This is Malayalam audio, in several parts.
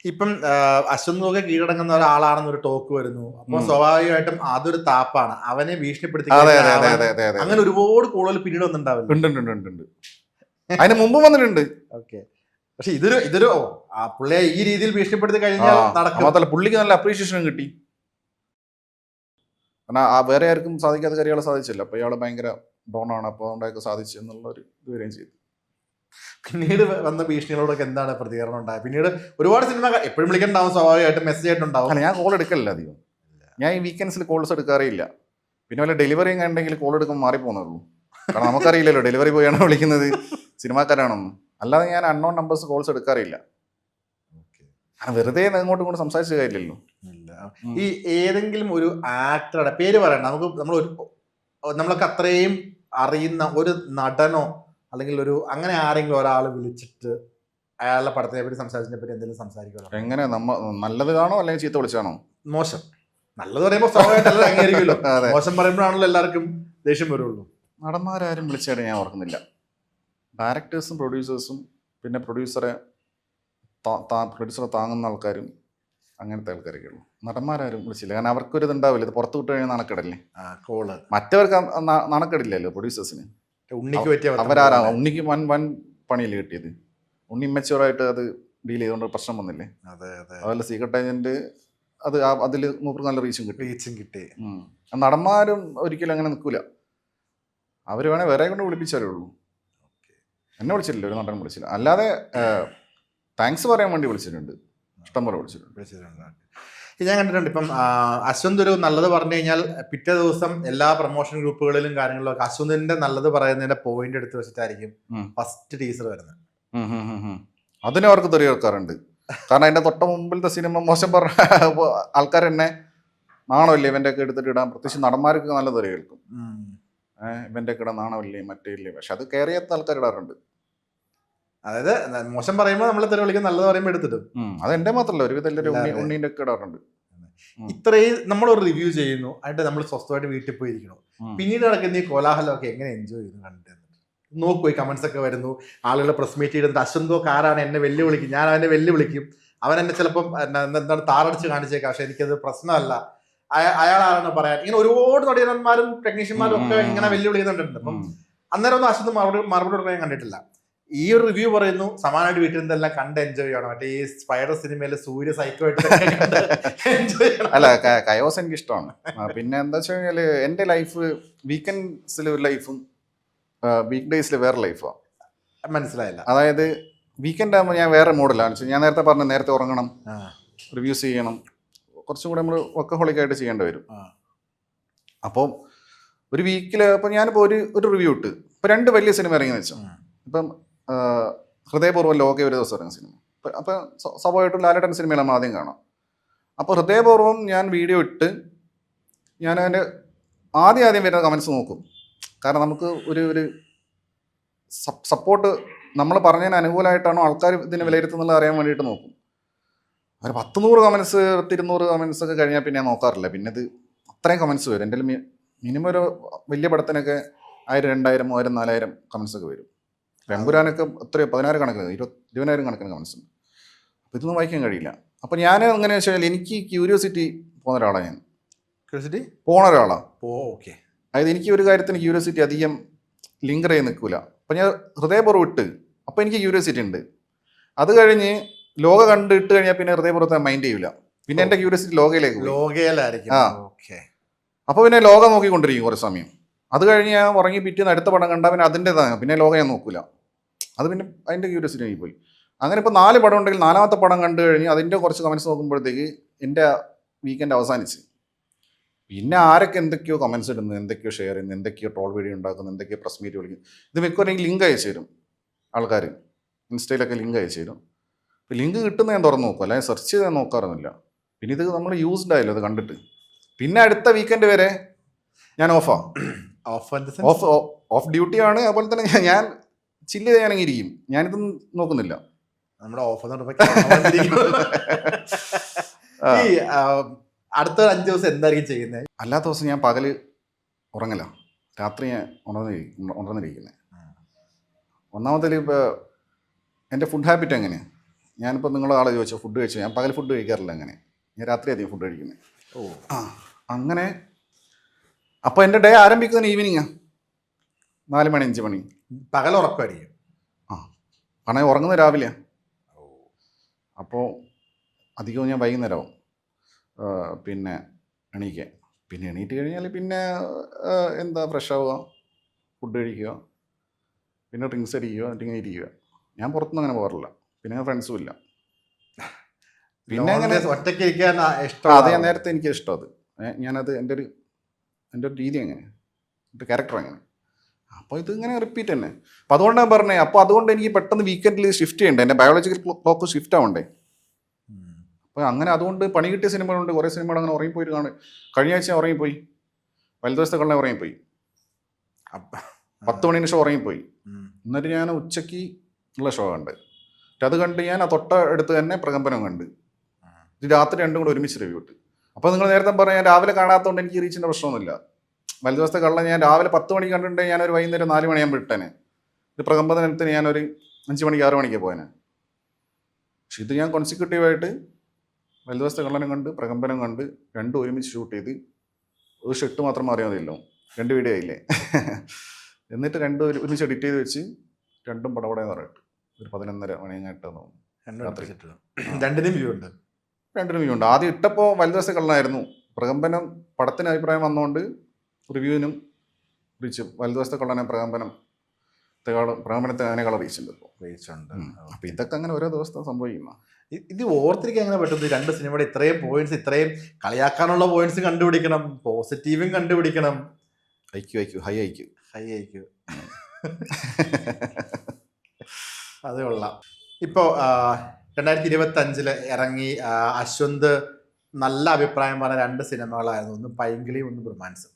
ഇപ്പം അശ്വന്തൊക്കെ കീഴടങ്ങുന്ന ഒരാളാണെന്നൊരു ടോക്ക് വരുന്നു. അപ്പോൾ സ്വാഭാവികമായിട്ടും അതൊരു താപ്പാണ്. അവനെ ഭീഷണിപ്പെടുത്തി അതെ കഴിഞ്ഞാൽ അതെ അതെ അവൻ അതെ അതെ അതെ അങ്ങനെ ഒരുപാട് കൂടുതൽ പിന്നീട് വന്നിട്ടുണ്ടാവില്ല. ഉണ്ട് ഉണ്ട് ഉണ്ട് ഉണ്ട്. അതിന് മുമ്പ് വന്നിട്ടുണ്ട്. ഓക്കെ. പക്ഷെ ഇതൊരു പുള്ളിയെ ഈ രീതിയിൽ ഭീഷണിപ്പെടുത്തി കഴിഞ്ഞാൽ നടക്കും. മാത്രമല്ല പുള്ളിക്ക് നല്ല അപ്രീഷിയേഷനും കിട്ടി. കാരണം വേറെ ആർക്കും സാധിക്കാത്ത കാര്യങ്ങൾ സാധിച്ചില്ല. അപ്പൊ ഇയാള് ഭയങ്കര ഡോണാണ്, അപ്പോൾ അതുകൊണ്ടൊക്കെ സാധിച്ചു എന്നുള്ള ഒരു ഇത് വരികയും ചെയ്തു. പിന്നീട് വന്ന ഭീഷണികളോടൊക്കെ എന്താണ് പ്രതികരണം ഉണ്ടായത്? പിന്നീട് ഒരുപാട് സിനിമ എപ്പോഴും വിളിക്കണ്ടാവും, സ്വാഭാവികമായിട്ടും മെസ്സേജ് ആയിട്ടുണ്ടാവും. അല്ല, ഞാൻ കോൾ എടുക്കലില്ല അധികം. ഞാൻ ഈ വീക്കെൻഡ്സിൽ കോൾസ് എടുക്കാറില്ല. പിന്നെ വല്ല ഡെലിവറി ഉണ്ടെങ്കിൽ കോൾ എടുക്കുമ്പോൾ മാറിപ്പോകുന്നുള്ളൂ. കാരണം നമുക്കറിയില്ലല്ലോ ഡെലിവറി ബോയാണ് വിളിക്കുന്നത് സിനിമാക്കാരാണെന്ന്. അല്ലാതെ ഞാൻ അൺനോൺ നമ്പേഴ്സ് കോൾസ് എടുക്കാറില്ല. വെറുതെ അങ്ങോട്ടും ഇങ്ങോട്ടും സംസാരിച്ച കാര്യമില്ലല്ലോ. ഈ ഏതെങ്കിലും ഒരു ആക്ടറുടെ പേര് പറയണ്ട, നമ്മളൊക്കെ അത്രയും അറിയുന്ന ഒരു നടനോ അല്ലെങ്കിൽ ഒരു അങ്ങനെ ആരെങ്കിലും ഒരാൾ വിളിച്ചിട്ട് അയാളുടെ പടത്തിനെ പറ്റി സംസാരിച്ചതിനെ പറ്റി എന്തെങ്കിലും സംസാരിക്കുമല്ലോ? എങ്ങനെ നല്ലത് കാണോ അല്ലെങ്കിൽ ചീത്ത വിളിച്ചാണോ? മോശം. നല്ലത് പറയുമ്പോൾ സ്വാഭാവികമായിട്ട് എല്ലാവരും അംഗീകരിക്കുമല്ലോ. മോശം പറയുമ്പോഴാണല്ലോ എല്ലാവർക്കും ദേഷ്യം വരുള്ളൂ. നടന്മാരും വിളിച്ചായിട്ട് ഞാൻ ഓർക്കുന്നില്ല. ഡയറക്ടേഴ്സും പ്രൊഡ്യൂസേഴ്സും പിന്നെ പ്രൊഡ്യൂസറെ താങ്ങുന്ന ആൾക്കാരും അങ്ങനത്തെ ആൾക്കാരൊക്കെ ഉള്ളൂ. നടന്മാരും വിളിച്ചില്ല. കാരണം അവർക്കൊരു ഇതുണ്ടാവില്ല, ഇത് പുറത്ത് വിട്ട് കഴിഞ്ഞാൽ നാണക്കേടല്ലേ. മറ്റവർക്ക് നാണക്കേടില്ലല്ലോ പ്രൊഡ്യൂസേഴ്സിന്. ഉണ്ണിക്ക് പറ്റിയ ഉണ്ണിക്ക് വൻ പണിയല്ലേ കിട്ടിയത്. ഉണ്ണി ഇമ്മച്ചുവറായിട്ട് അത് ഡീൽ ചെയ്തുകൊണ്ട് പ്രശ്നം വന്നില്ലേ. അതുപോലെ സീക്രട്ട് ഏജന്റ് അതിൽ മൂപ്പർക്ക് നല്ല റീച്ചും കിട്ടി. നടന്മാരും ഒരിക്കലും അങ്ങനെ നിൽക്കൂല. അവർ വേണേൽ വേറെ കൊണ്ട് വിളിപ്പിച്ചാലേ ഉള്ളൂ. എന്നെ വിളിച്ചിട്ടില്ല, ഒരു നടൻ വിളിച്ചില്ല. അല്ലാതെ താങ്ക്സ് പറയാൻ വേണ്ടി വിളിച്ചിട്ടുണ്ട്, ഇഷ്ടം പോലെ വിളിച്ചിട്ടുണ്ട്. ഞാൻ കണ്ടിട്ടുണ്ട്. ഇപ്പം അശ്വന്ത് ഒരു നല്ലത് പറഞ്ഞു കഴിഞ്ഞാൽ പിറ്റേ ദിവസം എല്ലാ പ്രൊമോഷൻ ഗ്രൂപ്പുകളിലും കാര്യങ്ങളിലും അശ്വന്തിന്റെ നല്ലത് പറയുന്നതിന്റെ പോയിന്റ് എടുത്ത് വെച്ചിട്ടായിരിക്കും ഫസ്റ്റ് ടീസർ വരുന്നത്. അതിന് അവർക്ക് തെറി കേൾക്കാറുണ്ട്. കാരണം അതിന്റെ തൊട്ട മുമ്പിലത്തെ സിനിമ മോശം പറഞ്ഞ ആൾക്കാർ തന്നെ നാണമില്ലേ ഇവന്റെ ഒക്കെ എടുത്തിട്ട് ഇടാൻ. പ്രത്യേകിച്ച് നടന്മാർക്ക് നല്ല തെറി കേൾക്കും. ഇവന്റെ ഒക്കെ ഇടാൻ നാണമില്ലേ മറ്റേ ഇല്ലേ. പക്ഷെ അത് കയറിയാത്ത ആൾക്കാർ ഇടാറുണ്ട്. അതായത് മോശം പറയുമ്പോൾ നമ്മൾ തെറി വിളിക്കും, നല്ലത് പറയുമ്പോൾ എടുത്തിട്ടും. അത് എന്റെ മാത്രമല്ല, ഒരുവിധം ഉണ്ണീന്റെ ഒക്കെ ഇടാറുണ്ട്. ഇത്രയും നമ്മളൊരു റിവ്യൂ ചെയ്യുന്നു, അതിന്റെ നമ്മൾ സ്വസ്ഥമായിട്ട് വീട്ടിൽ പോയിരിക്കണു. പിന്നീട് നടക്കുന്ന ഈ കോലാഹലമൊക്കെ എങ്ങനെ എൻജോയ് ചെയ്യുന്നു കണ്ടിട്ട് നോക്കൂ. ഈ കമന്റ്സ് ഒക്കെ വരുന്നു, ആളുകൾ പ്രസ് മീറ്റ് ചെയ്തിട്ട് അശ്വന്തോക്ക് ആരാണ് എന്നെ വെല്ലുവിളിക്കും, ഞാൻ അവനെ വെല്ലുവിളിക്കും, അവൻ എന്നെ ചിലപ്പം എന്താണ് താറടിച്ച് കാണിച്ചേക്കാം, പക്ഷെ എനിക്കത് പ്രശ്നമല്ല, അയാളാണെന്ന് പറയാൻ. ഇങ്ങനെ ഒരുപാട് നടന്മാരും ടെക്നീഷ്യന്മാരും ഒക്കെ ഇങ്ങനെ വെല്ലുവിളിക്കുന്നുണ്ട്. അപ്പം അന്നേരം ഒന്നും അശ്വന്ത് മറുപടി കൊടുക്കാൻ ഞാൻ കണ്ടിട്ടില്ല. ഈ ഒരു റിവ്യൂ പറയുന്നു സമാനമായിട്ട് വീട്ടിൽ നിന്നെല്ലാം കണ്ട് എൻജോയ് ചെയ്യണം. മറ്റേ ഈ സ്പൈഡർ സിനിമയിലെ സൂര്യ സൈക്കോ എൻജോയ് ചെയ്യണം. അല്ല, കയോസ് എനിക്ക് ഇഷ്ടമാണ്. പിന്നെ എന്താ വെച്ച് കഴിഞ്ഞാല് എന്റെ ലൈഫ് വീക്കെൻഡ്സിൽ ഒരു ലൈഫും വീക്ക് ഡേയ്സിൽ വേറെ ലൈഫാണ്. മനസ്സിലായില്ല. അതായത് വീക്കെൻഡ് ആകുമ്പോൾ ഞാൻ വേറെ മോഡലാണ്. ഞാൻ നേരത്തെ പറഞ്ഞു, നേരത്തെ ഉറങ്ങണം, റിവ്യൂസ് ചെയ്യണം, കുറച്ചും കൂടെ നമ്മൾ വർക്കഹോളിക്കായിട്ട് ചെയ്യേണ്ടി വരും. അപ്പോൾ ഒരു വീക്കിൽ ഇപ്പം ഞാനിപ്പോൾ ഒരു റിവ്യൂ ഇട്ട് ഇപ്പോൾ 2 വലിയ സിനിമ ഇറങ്ങിയെന്ന് വെച്ചോ. ഇപ്പം ഹൃദയപൂർവ്വം ലോകെ ഒരു ദിവസം ഇറങ്ങിയ സിനിമ. അപ്പം സ്വാഭാവികമായിട്ടും ലാലേട്ടൻ സിനിമയിൽ നമ്മൾ ആദ്യം കാണാം. അപ്പോൾ ഹൃദയപൂർവ്വം ഞാൻ വീഡിയോ ഇട്ട് ഞാൻ അതിൻ്റെ ആദ്യം വരുന്ന കമൻസ് നോക്കും. കാരണം നമുക്ക് ഒരു സപ്പോർട്ട് നമ്മൾ പറഞ്ഞതിന് അനുകൂലമായിട്ടാണോ ആൾക്കാർ ഇതിനെ വിലയിരുത്തുന്നത് അറിയാൻ വേണ്ടിയിട്ട് നോക്കും. ഒരു 100 കമൻസ് 200 കമൻസ് ഒക്കെ കഴിഞ്ഞാൽ പിന്നെ ഞാൻ നോക്കാറില്ല. പിന്നെ ഇത് അത്രയും കമൻസ് വരും. എൻ്റെ മിനിമം ഒരു വലിയ പടത്തിനൊക്കെ 1000, 2000, 3000, 4000 കമൻസ് ഒക്കെ വരും. എമ്പുരാനൊക്കെ എത്രയോ 10,000 കണക്കിന് 20,000 കണക്കിന് കമൻസ് ഉണ്ട്. അപ്പോൾ ഇതൊന്നും വായിക്കാൻ കഴിയില്ല. അപ്പോൾ ഞാൻ എങ്ങനെയാണെന്ന് വെച്ചാൽ എനിക്ക് ക്യൂരിയോസിറ്റി പോകുന്ന ഒരാളാണ്. ഞാൻ പോണ ഒരാളാണ്. ഓക്കെ. അതായത് എനിക്ക് ഒരു കാര്യത്തിന് ക്യൂരിയോസിറ്റി അധികം ലിങ്കർ ചെയ്ത് നിൽക്കില്ല. അപ്പം ഞാൻ ഹൃദയപൂർവ്വം ഇട്ട് അപ്പോൾ എനിക്ക് ക്യൂരിയോസിറ്റി ഉണ്ട്. അത് കഴിഞ്ഞ് ലോക കണ്ട് ഇട്ട് കഴിഞ്ഞാൽ പിന്നെ ഹൃദയപൂർവ്വത്തെ മൈൻഡ് ചെയ്യില്ല. പിന്നെ എൻ്റെ ക്യൂരിയോസിറ്റി ലോകയിലേക്ക്. അപ്പോൾ പിന്നെ ലോക നോക്കിക്കൊണ്ടിരിക്കും കുറേ സമയം. അത് കഴിഞ്ഞ് ഞാൻ ഉറങ്ങി പിറ്റേന്ന് അടുത്ത പടം കണ്ടാൽ പിന്നെ അതിൻ്റെതാണ്, പിന്നെ ലോക ഞാൻ നോക്കില്ല. അത് പിന്നെ അതിൻ്റെ ക്യൂരിയോസിറ്റി ആയി പോയി. അങ്ങനെ ഇപ്പോൾ 4 പടം ഉണ്ടെങ്കിൽ 4ാമത്തെ പടം കണ്ടു കഴിഞ്ഞ് അതിൻ്റെ കുറച്ച് കമൻസ് നോക്കുമ്പോഴത്തേക്ക് എൻ്റെ വീക്കെൻഡ് അവസാനിച്ച്. പിന്നെ ആരൊക്കെ എന്തൊക്കെയോ കമൻസ് ഇടുന്നു, എന്തൊക്കെയോ ഷെയർ ചെയ്യുന്നു, എന്തൊക്കെയോ ട്രോൾ വീഡിയോ ഉണ്ടാക്കുന്നു, എന്തൊക്കെയോ പ്രസ് മീറ്റ് വിളിക്കുന്നു. ഇത് മിക്കവാറും ലിങ്ക് അയച്ചു തരും ആൾക്കാർ. ഇൻസ്റ്റയിലൊക്കെ ലിങ്ക് അയച്ചു തരും. ഇപ്പോൾ ലിങ്ക് കിട്ടുന്ന ഞാൻ തുറന്ന് നോക്കും, അല്ലെങ്കിൽ സെർച്ച് ചെയ്ത് ഞാൻ നോക്കാറൊന്നുമില്ല. പിന്നെ ഇത് നമ്മൾ യൂസ്ഡ് ആയല്ലോ അത് കണ്ടിട്ട്. പിന്നെ അടുത്ത വീക്കെൻഡ് വരെ ഞാൻ ഓഫ് ഡ്യൂട്ടിയാണ്. അതുപോലെ തന്നെ ഞാൻ ചില്ല് ചെയ്ത് ഞാനങ്ങനെ ഇരിക്കും. ഞാനിതൊന്നും നോക്കുന്നില്ല. നമ്മുടെ അടുത്ത 5 ദിവസം എന്തായിരിക്കും ചെയ്യുന്നത്? അല്ലാത്ത ദിവസം ഞാൻ പകല് ഉറങ്ങല, രാത്രി ഞാൻ ഉണർന്നിരിക്കുന്നത്. ഒന്നാമത്തേൽ ഇപ്പോൾ എൻ്റെ ഫുഡ് ഹാബിറ്റ് എങ്ങനെയാണ്, ഞാനിപ്പോൾ നിങ്ങളെ ആളെ ചോദിച്ചോ ഫുഡ് കഴിച്ചു, ഞാൻ പകൽ ഫുഡ് കഴിക്കാറില്ല അങ്ങനെ, ഞാൻ രാത്രി അധികം ഫുഡ് കഴിക്കുന്നത്. ഓ അങ്ങനെ അപ്പോൾ എൻ്റെ ഡേ ആരംഭിക്കുന്നത് ഈവനിങ്ങാണ്, 4 മണി 5 മണി. പകൽ ഉറക്കമായിരിക്കും. പണയം ഉറങ്ങുന്നത് രാവിലെയാണ്. അപ്പോൾ അധികവും ഞാൻ വൈകുന്നേരമാവും പിന്നെ എണീക്കാൻ. പിന്നെ എണീറ്റ് കഴിഞ്ഞാൽ പിന്നെ എന്താ ഫ്രഷ് ആവുക, ഫുഡ് കഴിക്കുക, പിന്നെ ഡ്രിങ്ക്സ് അടിക്കുക, എന്നിട്ട് ഇങ്ങനെ ഇരിക്കുക. ഞാൻ പുറത്തൊന്നും അങ്ങനെ പോകാറില്ല, പിന്നെ ഞാൻ ഫ്രണ്ട്സും ഇല്ല. പിന്നെ അങ്ങനെ ഒറ്റയ്ക്ക് ഇരിക്കാൻ ഇഷ്ടം. അത് ഞാൻ നേരത്തെ എനിക്ക് ഇഷ്ടം അത്. ഞാനത് എൻ്റെ ഒരു രീതി അങ്ങനെ, എൻ്റെ ക്യാരക്ടർ അങ്ങനെ. അപ്പോൾ ഇത് ഇങ്ങനെ റിപ്പീറ്റ് തന്നെ. അപ്പോൾ അതുകൊണ്ടാണ് ഞാൻ പറഞ്ഞത്. അപ്പോൾ അതുകൊണ്ട് എനിക്ക് പെട്ടെന്ന് വീക്കെൻഡിൽ ഷിഫ്റ്റ് ചെയ്യണ്ടേ, എൻ്റെ ബയോളജിക്കൽ ക്ലോക്ക് ഷിഫ്റ്റ് ആവണ്ടേ. അപ്പോൾ അങ്ങനെ അതുകൊണ്ട് പണി കിട്ടിയ സിനിമകളുണ്ട്, കുറേ സിനിമകൾ അങ്ങനെ ഉറങ്ങിപ്പോയിട്ട് കാണും. കഴിഞ്ഞ ആഴ്ച ഉറങ്ങിപ്പോയി, വലതുവശത്തെ കള്ളനെ ഉറങ്ങിപ്പോയി, 10 മണിന് ഷോ ഉറങ്ങിപ്പോയി. എന്നിട്ട് ഞാൻ ഉച്ചയ്ക്ക് ഉള്ള ഷോ കണ്ട്, അത് കണ്ട് ഞാൻ ആ തൊട്ട അടുത്ത് തന്നെ പ്രകമ്പനം കണ്ട്, ഇത് രാത്രി രണ്ടും കൂടെ ഒരുമിച്ച് റിവ്യൂ ഇട്ട്. അപ്പോൾ നിങ്ങൾ നേരത്തെ പറഞ്ഞാൽ ഞാൻ രാവിലെ കാണാത്തതുകൊണ്ട് എനിക്ക് റീച്ചിൻ്റെ പ്രശ്നമൊന്നുമില്ല. വലതുവശത്തെ കള്ള ഞാൻ രാവിലെ 10 മണിക്ക് കണ്ടിട്ടുണ്ടെങ്കിൽ ഞാനൊരു വൈകുന്നേരം 4 മണിയാകുമ്പോൾ ഇട്ടേനെ. ഇത് പ്രകമ്പനത്തിന് ഞാനൊരു 5 മണിക്ക് 6 മണിക്ക് പോയേനെ. പക്ഷെ ഇത് ഞാൻ കോൺസിക്യൂട്ടീവായിട്ട് വലതുവശത്തെ കള്ളനും കണ്ട് പ്രകമ്പനം കണ്ട് രണ്ടും ഒരുമിച്ച് ഷൂട്ട് ചെയ്ത് ഒരു ഷെട്ട് മാത്രം മാറിയാൽ മതിയല്ലോ, 2 വീഡിയോ ആയില്ലേ. എന്നിട്ട് രണ്ടും ഒരുമിച്ച് എഡിറ്റ് ചെയ്ത് വെച്ച് രണ്ടും പടപടയെന്ന് പറഞ്ഞിട്ട് ഒരു 11:30 മണി ഇട്ടെന്ന് തോന്നുന്നു. രണ്ടിനും വ്യൂ ഉണ്ട്. രണ്ടിനും വ്യൂ ഉണ്ട്. ആദ്യം ഇട്ടപ്പോൾ വലതുവശത്തെ കള്ളനായിരുന്നു. പ്രകമ്പനം പടത്തിന് അഭിപ്രായം വന്നുകൊണ്ട് റിവ്യൂവിനും റീച്ച് വലതുവശത്തെ കള്ളനെ പ്രകമ്പനത്തെ അതിനേക്കാൾ റീച്ചുണ്ട് ഇപ്പോൾ. റീച്ചുണ്ട്. അപ്പോൾ ഇതൊക്കെ അങ്ങനെ ഓരോ ദിവസത്തെ സംഭവിക്കുന്ന. ഇത് ഓർത്തിരിക്കാൻ എങ്ങനെ പറ്റും? 2 സിനിമയുടെ ഇത്രയും പോയിന്റ്സ്, ഇത്രയും കളിയാക്കാനുള്ള പോയിന്റ്സ് കണ്ടുപിടിക്കണം, പോസിറ്റീവും കണ്ടുപിടിക്കണം. High IQ. അത് കൊള്ളാം. ഇപ്പോൾ 2025 ഇറങ്ങി അശ്വന്ത് നല്ല അഭിപ്രായം പറഞ്ഞ 2 സിനിമകളായിരുന്നു. ഒന്ന് പൈങ്കിളിയും ഒന്ന് ബ്രൊമാൻസും.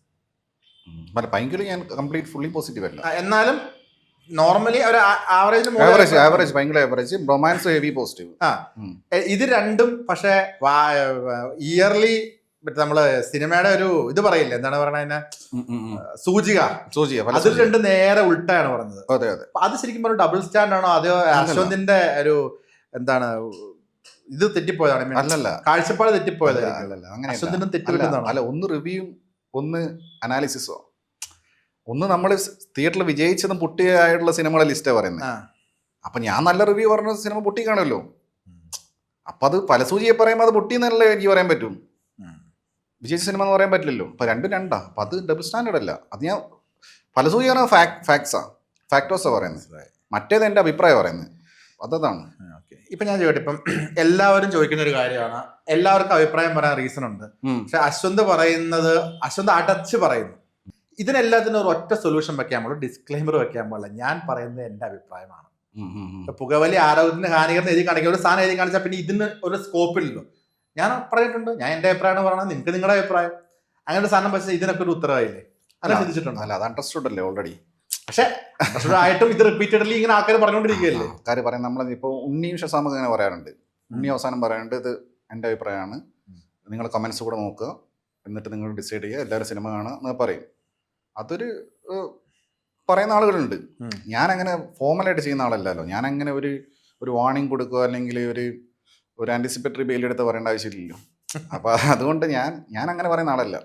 പൈങ്കിളി ഞാൻ കംപ്ലീറ്റ് ഫുള്ളി പോസിറ്റീവ് അല്ല, എന്നാലും നോർമലി ഒരു ആവറേജ് ഭയങ്കര ആവറേജ്. Romance heavy positive. ഇത് രണ്ടും പക്ഷേ ഇയർലി നമ്മള് സിനിമയുടെ ഒരു ഇത് പറയില്ലേ, എന്താണ് പറയുന്നത്, സൂചിക അതിൽ 2 നേരെ ഉൾട്ടാണ് പറഞ്ഞത്. അതെ അതെ. അത് ശരിക്കും പറഞ്ഞ ഡബിൾ സ്റ്റാൻഡ് ആണോ, അതോ അശ്വന്തിന്റെ ഒരു എന്താണ് ഇത് തെറ്റിപ്പോയതാണ്? അല്ലല്ല, കാഴ്ചപ്പാട് തെറ്റിപ്പോയത്. അശ്വന്തിനും തെറ്റില്ല. അല്ല, ഒന്ന് റിവ്യൂവും ഒന്ന് അനാലിസിസോ. ഒന്ന് നമ്മൾ തിയേറ്ററിൽ വിജയിച്ചതും പൊട്ടിയായിട്ടുള്ള സിനിമകളുടെ ലിസ്റ്റാണ് പറയുന്നത്. അപ്പൊ ഞാൻ നല്ല റിവ്യൂ പറഞ്ഞ സിനിമ പൊട്ടി കാണുമല്ലോ. അപ്പൊ അത് പല സൂചിയെ പറയുമ്പോൾ അത് പൊട്ടി എന്നല്ലേ എനിക്ക് പറയാൻ പറ്റും. വിജയിച്ച സിനിമ എന്ന് പറയാൻ പറ്റില്ലല്ലോ. അപ്പൊ രണ്ടാ. അപ്പൊ അത് ഡബിൾ സ്റ്റാൻഡേർഡ് അല്ല. അത് ഞാൻ പല സൂചി പറഞ്ഞ ഫാക്ടോസാ പറയുന്നത്, മറ്റേത് എൻ്റെ അഭിപ്രായം പറയുന്നത്. അതാണ്. ഇപ്പൊ ഞാൻ ചോദിക്കട്ടെ, ഇപ്പം എല്ലാവരും ചോദിക്കുന്ന ഒരു കാര്യമാണ്, എല്ലാവർക്കും അഭിപ്രായം പറയാൻ റീസൺ ഉണ്ട്. പക്ഷെ അശ്വന്ത് അടച്ച് പറയുന്നു. ഇതിനെല്ലാത്തിനും ഒരു ഒറ്റ സൊല്യൂഷൻ വെക്കാൻ പാടില്ല, ഡിസ്ക്ലൈമർ വെക്കാൻ പാടില്ല. ഞാൻ പറയുന്നത് എൻ്റെ അഭിപ്രായമാണ്. പുകവലി ആരോഗ്യത്തിന് ഹാനികരം എഴുതി കാണിക്കുക, ഒരു സാധനം എഴുതി കാണിച്ചാൽ പിന്നെ ഇതിന് ഒരു സ്കോപ്പില്ലല്ലോ. ഞാൻ പറഞ്ഞിട്ടുണ്ട്, ഞാൻ എൻ്റെ അഭിപ്രായമാണ് പറഞ്ഞത്, നിങ്ങൾക്ക് നിങ്ങളുടെ അഭിപ്രായം. അങ്ങനെ ഒരു സാധനം വെച്ചാൽ ഇതിനൊക്കെ ഒരു ഉത്തരവായില്ലേ? അങ്ങനെ ചിന്തിച്ചിട്ടുണ്ട്. അല്ല, അത് അണ്ടർസ്റ്റുഡ് അല്ലേ ഓൾറെഡി. പക്ഷെ ആയിട്ടും ഇത് റിപ്പീറ്റഡ്ലി ഇങ്ങനെ ആൾക്കാർ പറഞ്ഞുകൊണ്ടിരിക്കുകയല്ലേ. ആൾക്കാർ പറയാം. നമ്മളിപ്പോൾ ഉണ്ണിയും ഷസാമൊക്കെ ഇങ്ങനെ പറയാറുണ്ട്. ഉണ്ണി അവസാനം പറയാറുണ്ട്, ഇത് എൻ്റെ അഭിപ്രായമാണ്, നിങ്ങൾ കമൻസ് കൂടെ നോക്കുക, എന്നിട്ട് നിങ്ങൾ ഡിസൈഡ് ചെയ്യുക, എല്ലാവരും സിനിമ കാണുക എന്ന് പറയും. അതൊരു പറയുന്ന ആളുകളുണ്ട്. ഞാനങ്ങനെ ഫോർമലായിട്ട് ചെയ്യുന്ന ആളല്ലല്ലോ. ഞാനങ്ങനെ ഒരു വാർണിംഗ് കൊടുക്കുക അല്ലെങ്കിൽ ഒരു ആൻറ്റിസിപ്പേറ്ററി ബെയിൽ എടുത്ത് പറയേണ്ട ആവശ്യമില്ലല്ലോ. അപ്പോൾ അതുകൊണ്ട് ഞാൻ അങ്ങനെ പറയുന്ന ആളല്ല.